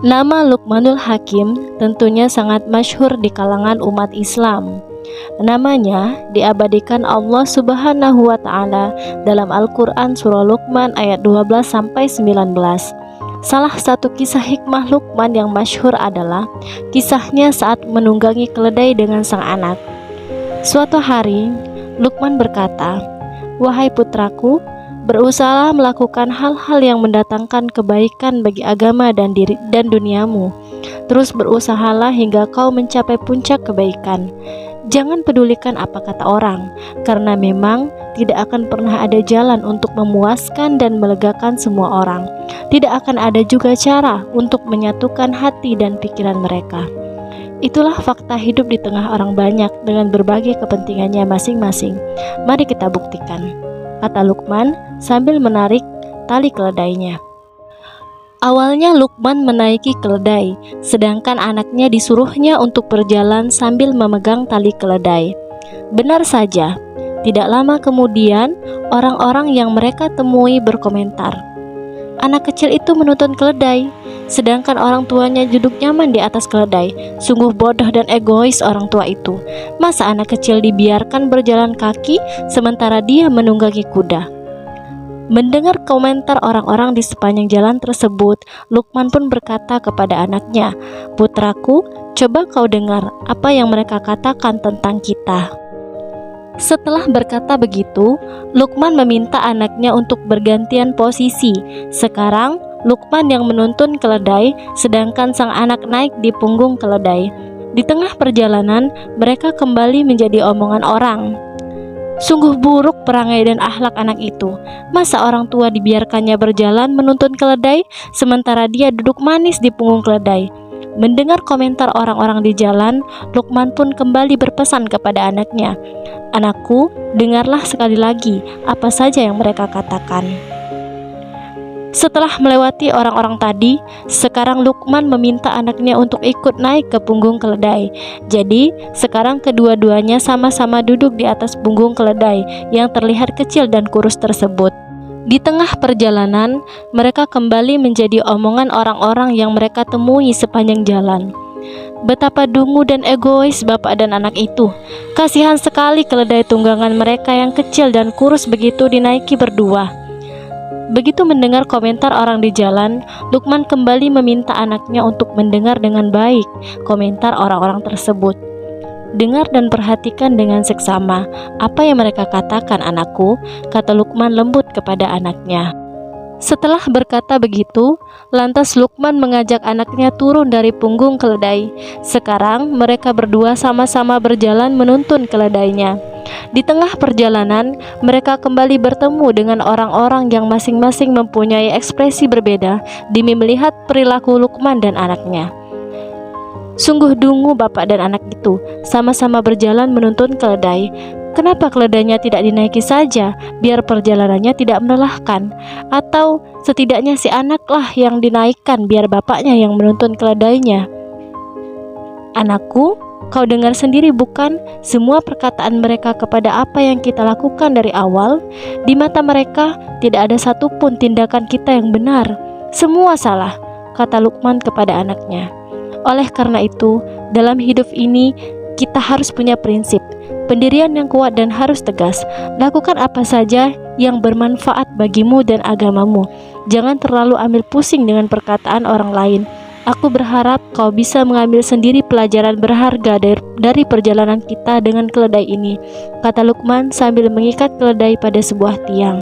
Nama Luqmanul Hakim tentunya sangat masyhur di kalangan umat Islam. Namanya diabadikan Allah Subhanahu wa Ta'ala dalam Al-Quran Surah Luqman ayat 12-19. Salah satu kisah hikmah Luqman yang masyhur adalah kisahnya saat menunggangi keledai dengan sang anak. Suatu hari, Luqman berkata, "Wahai putraku, berusahalah melakukan hal-hal yang mendatangkan kebaikan bagi agama dan diri dan duniamu. Terus berusahalah hingga kau mencapai puncak kebaikan. Jangan pedulikan apa kata orang, karena memang tidak akan pernah ada jalan untuk memuaskan dan melegakan semua orang. Tidak akan ada juga cara untuk menyatukan hati dan pikiran mereka. Itulah fakta hidup di tengah orang banyak dengan berbagai kepentingannya masing-masing. Mari kita buktikan," kata Luqman sambil menarik tali keledainya. Awalnya Luqman menaiki keledai, sedangkan anaknya disuruhnya untuk berjalan sambil memegang tali keledai. Benar saja, tidak lama kemudian orang-orang yang mereka temui berkomentar, "Anak kecil itu menuntun keledai, sedangkan orang tuanya duduk nyaman di atas keledai. Sungguh bodoh dan egois orang tua itu. Masa anak kecil dibiarkan berjalan kaki sementara dia menunggangi kuda?" Mendengar komentar orang-orang di sepanjang jalan tersebut, Luqman pun berkata kepada anaknya, "Putraku, coba kau dengar apa yang mereka katakan tentang kita." Setelah berkata begitu, Luqman meminta anaknya untuk bergantian posisi. Sekarang Luqman yang menuntun keledai, sedangkan sang anak naik di punggung keledai. Di tengah perjalanan, mereka kembali menjadi omongan orang. "Sungguh buruk perangai dan akhlak anak itu. Masa orang tua dibiarkannya berjalan menuntun keledai, sementara dia duduk manis di punggung keledai." Mendengar komentar orang-orang di jalan, Luqman pun kembali berpesan kepada anaknya, "Anakku, dengarlah sekali lagi apa saja yang mereka katakan." Setelah melewati orang-orang tadi, sekarang Luqman meminta anaknya untuk ikut naik ke punggung keledai. Jadi, sekarang kedua-duanya sama-sama duduk di atas punggung keledai yang terlihat kecil dan kurus tersebut. Di tengah perjalanan, mereka kembali menjadi omongan orang-orang yang mereka temui sepanjang jalan. Betapa dungu dan egois bapak dan anak itu. Kasihan sekali keledai tunggangan mereka yang kecil dan kurus begitu dinaiki berdua. Begitu mendengar komentar orang di jalan, Luqman kembali meminta anaknya untuk mendengar dengan baik komentar orang-orang tersebut. "Dengar dan perhatikan dengan seksama apa yang mereka katakan, anakku," kata Luqman lembut kepada anaknya. Setelah berkata begitu, lantas Luqman mengajak anaknya turun dari punggung keledai. Sekarang mereka berdua sama-sama berjalan menuntun keledainya. Di tengah perjalanan, mereka kembali bertemu dengan orang-orang yang masing-masing mempunyai ekspresi berbeda demi melihat perilaku Luqman dan anaknya. Sungguh dungu bapak dan anak itu, sama-sama berjalan menuntun keledai. Kenapa keledainya tidak dinaiki saja, biar perjalanannya tidak melelahkan? Atau setidaknya si anaklah yang dinaikkan, biar bapaknya yang menuntun keledainya? Anakku, kau dengar sendiri bukan semua perkataan mereka kepada apa yang kita lakukan dari awal? Di mata mereka tidak ada satupun tindakan kita yang benar. Semua salah," kata Luqman kepada anaknya. Oleh karena itu, dalam hidup ini kita harus punya prinsip, pendirian yang kuat dan harus tegas. Lakukan apa saja yang bermanfaat bagimu dan agamamu. Jangan terlalu ambil pusing dengan perkataan orang lain. Aku berharap kau bisa mengambil sendiri pelajaran berharga dari perjalanan kita dengan keledai ini," kata Luqman sambil mengikat keledai pada sebuah tiang.